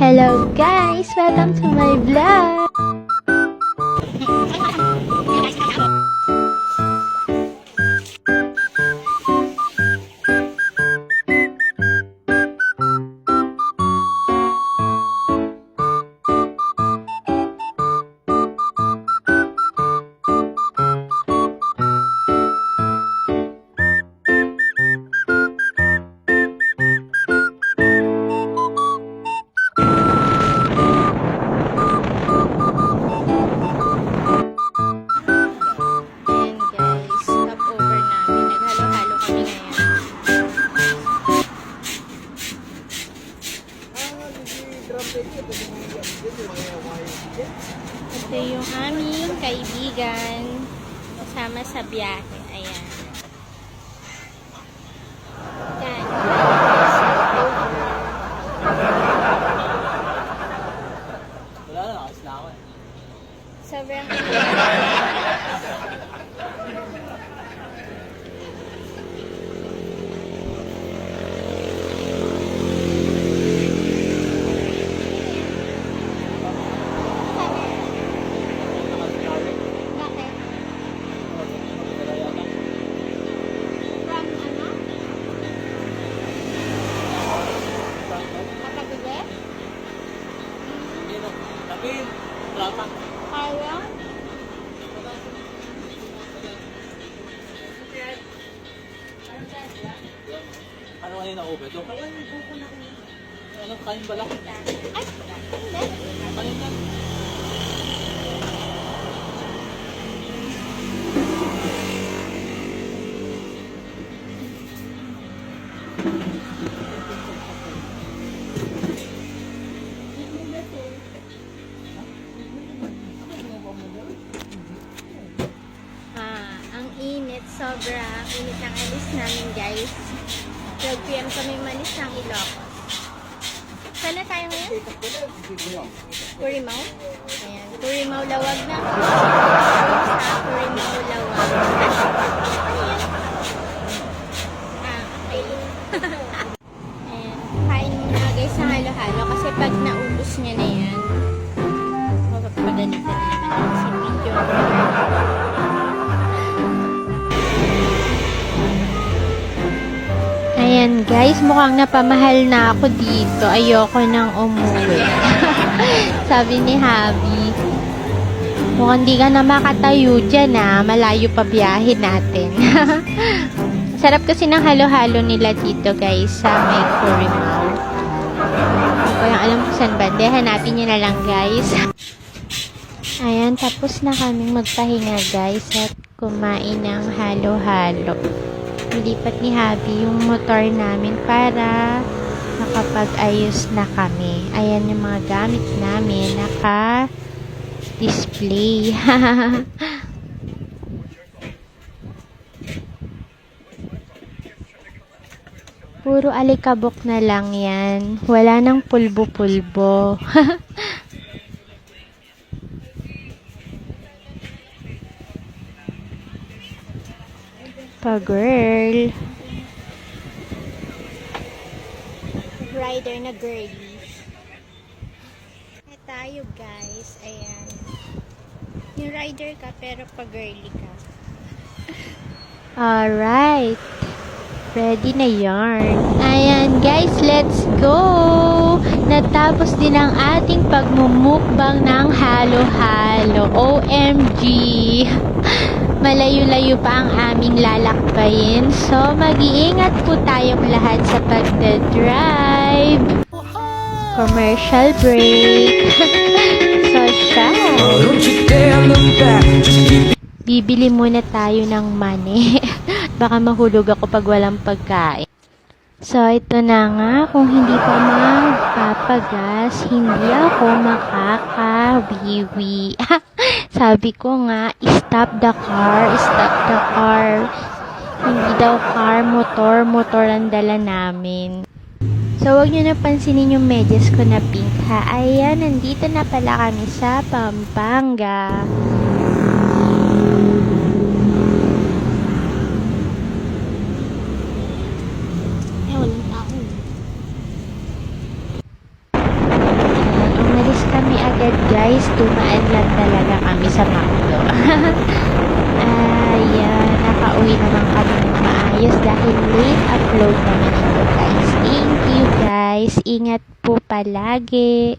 Hello guys! Welcome to my vlog! Ito yung aming kaibigan kasama sa biyahe. Ayan. Yan. Wala na, nakakas na ako eh. Sobrang Tapin, plata. kaya. Ano kanina ube? Ito? Ano, kain bala? Ay, hindi. Kain na. Ang init, sobra init ang alis namin guys. 12 PM kami malis ng Ilocos. Saan na tayo ngayon? Purimau? Ayan, Purimau Lawag na. Sa Purimau Lawag. Ano yan? Okay. Ayan, kain muna guys ng halo-halo kasi pag naubos nyo na yan, mapapagalitan na naman si video. Ayan guys, mukhang napamahal na ako dito. Ayoko nang umuwi. Sabi ni Habi, mukhang di ka na makatayo dyan malayo pa biyahe natin. Sarap kasi ng halo-halo nila dito guys sa may Purimau. Hindi ko lang alam kung saan bandehan natin yun na lang guys. Ayan, tapos na kaming magpahinga guys at kumain ng halo-halo. Nilipat ni Habi yung motor namin para nakapag-ayos na kami. Ayan yung mga gamit namin, naka-display. Puro alikabok na lang yan. Wala nang pulbo-pulbo. Pa-girl. Rider na girly. Tayo guys. Ayan. Yung rider ka pero pa-girly ka. Alright. Ready na yarn. Ayan guys, let's go! Natapos din ang ating pagmumukbang ng halo-halo. OMG! Malayo-layo pa ang aming lalakbayin. So, mag-iingat po tayong lahat sa pagdadrive. Commercial break. So, siya. Bibili muna tayo ng money. Baka mahulog ako pag walang pagkain. So, ito na nga. Kung hindi pa magpapagas, hindi ako makakawiwi. Sabi ko nga, stop the car, stop the car. Hindi daw car, motor ang dala namin. So, huwag nyo napansinin yung medyas ko na pink ha. Ayan, nandito na pala kami sa Pampanga. kami agad guys, dumaan lang talaga kami sa McDo. Ayan, nakauwi naman kami ng maayos dahil late upload naman ito guys. Thank you guys, ingat po palagi.